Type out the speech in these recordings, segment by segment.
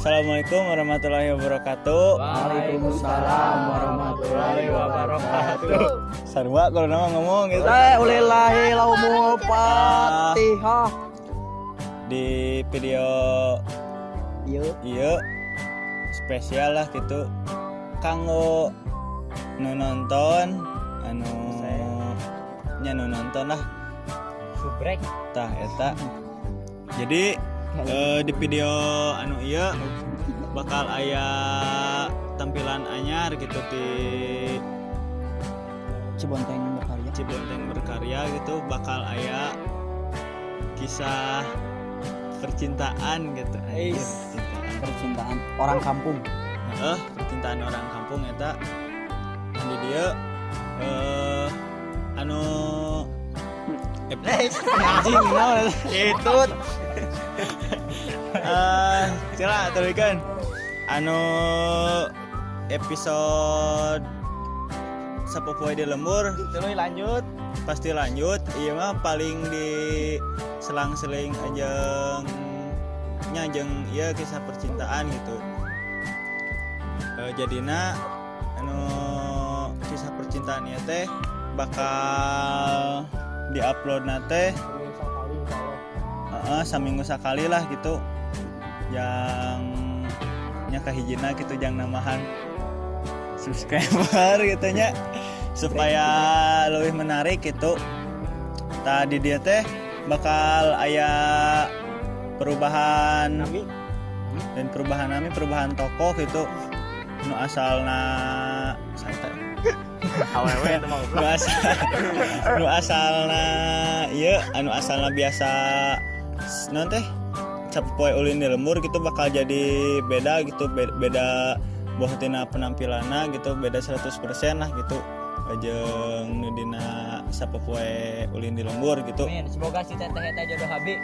Assalamualaikum warahmatullahi wabarakatuh. Waalaikumsalam warahmatullahi wabarakatuh. Sarwa kalau nama ngomong gitu. Ulillahi laumul Fatihah. Di video iya spesial lah gitu. Kanggo nu nonton anu nya nu nonton lah. Subrek. Tah eta. Jadi di video anu iya bakal aya tampilan anyar gitu di Cibonteng Berkarya gitu, bakal aya kisah percintaan gitu. Percintaan orang kampung. Percintaan orang kampung eta di dia anu anjing naon itu cila terlikan anu episode sapopoe di lembur Tuluy lanjut. pasti lanjut. Iya mah paling di selang-seling ajeng iya kisah percintaan gitu. Jadina anu kisah percintaan ieu teh bakal diupload nate saminggu sakali lah gitu, yang kahijina gitu, yang namahan subscriber gitu nya supaya lebih menarik gitu. Tadi dia teh bakal aya perubahan dan perubahan tokoh gitu, nu asalna santai awewe itu mah nu asalna ieu anu asalna biasa non teh sapopoe ulin di lembur gitu bakal jadi beda gitu, beda boh tina penampilanna gitu, beda 100% lah gitu ajeng nu dina sapopoe ulin di lembur gitu. Amin. Semoga si teteh eta jodoh habi.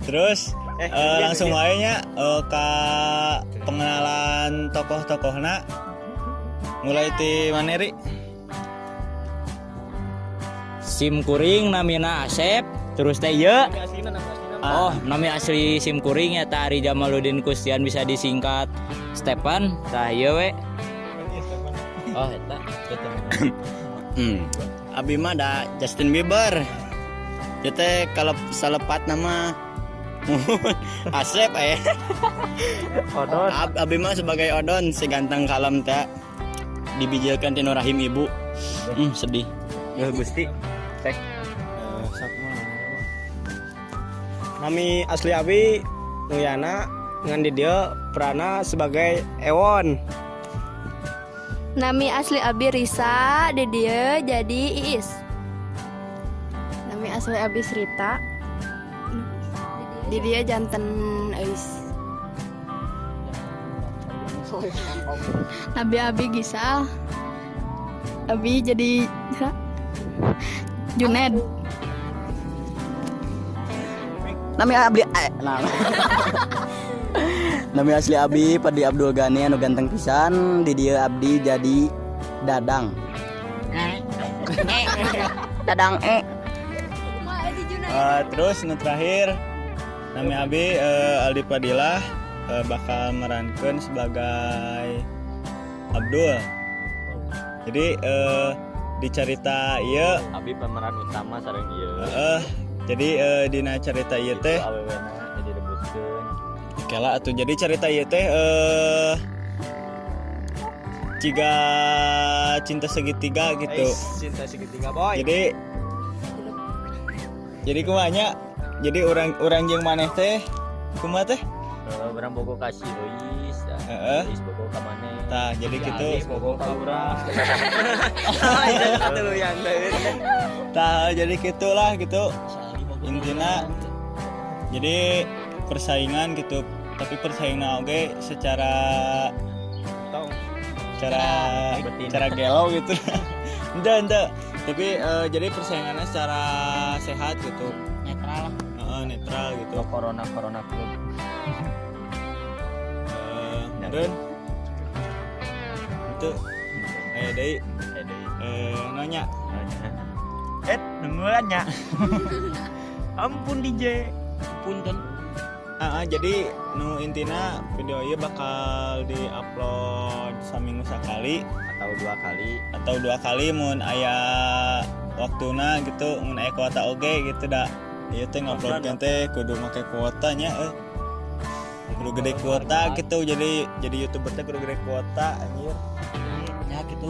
Terus langsung wae nya ka pengenalan tokoh-tokohna. Mulai ti maneri. Sim kuring namina Asep, terus teh ieu. Oh, nami asli Sim kuring eta Ari Jamaluddin Kustian, bisa disingkat Stepan. Tah ieu we. Oh, eta Abi mah da Justin Bieber. Teh kalau salepat nama Asep Odon. Abi mah sebagai Odon si ganteng kalem teh dibijilkan tino rahim ibu. Sedih. Ya Gusti. Cek. Nami asli Abi Nuyana ngan di dia perana sebagai Ewon. Nami asli Abi Risa, di dia jadi Iis. Nami asli Abi Srita, di dia janten Iis. Nabi Abi Gisal, Abi jadi Juned. Nami asli Abi Padi Abdul Ghani anu ganteng pisan, di dia abdi jadi Dadang. Dadang Terus nu terakhir nami Abi Aldi Padilah bakal merankeun sebagai Abdul. Jadi di cerita ieu Abi pemeran utama sareng ieu. jadi dina cerita ieu teh awewena jadi debutkeun. kela atuh. Jadi cerita ieu teh ciga cinta segitiga gitu. Cinta segitiga boy. Jadi kumanya jadi orang jeung maneh teh kumaha teh? Urang bogo kasih Lois, Lois bogo ka maneh. Tah, jadi gitu. Bogo ka urang. Itu yang Tah, jadi gitulah gitu. Intina jadi persaingan gitu, tapi persaingan oke secara gelo gitu. Enggak. Tapi jadi persaingannya secara sehat gitu. Netral gitu. Corona club. Dan itu deui nanya nungguannya. Ampun DJ. Punten. Jadi nu intina video ieu bakal diupload saminggu sakali atau 2 kali mun aya waktuna gitu, mun aya kuota oge gitu da. Ieu teh ngupload teh kudu make kuotanya kudu gede kuota gitu, jadi YouTuber teh kudu gede kuota anjir. Ya gitu.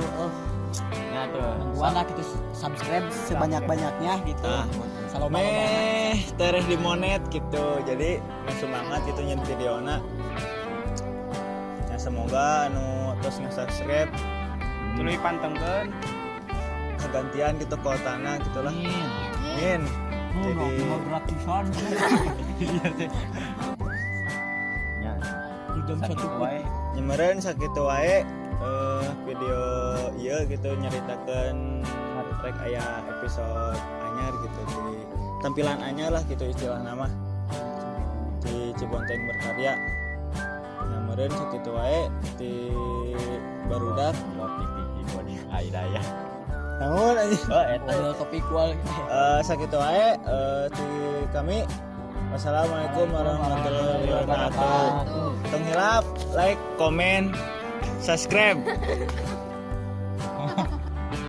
Nah tuh. Sana gitu subscribe sebanyak-banyaknya gitu. Meh tereh di monet gitu, jadi semangat gitu nyen videona. Ya semoga anu terus nge-subscribe tuluy pantengkeun kegantian gitu kuotana gitulah. Min. Jadi gratisan. jam 1 wae. nyemeren sakitu wae video ieu gitu nyaritakeun rek aya episode anyar gitu di tampilan anyar lah gitu istilah nama di Cibonteng Berkarya. Nyemeren sakitu wae di barudak Aidaya. namun Ngobrol topik wal. sakitu wae di kami. Wassalamualaikum warahmatullahi wabarakatuh. Tong hilap, like, comment, subscribe.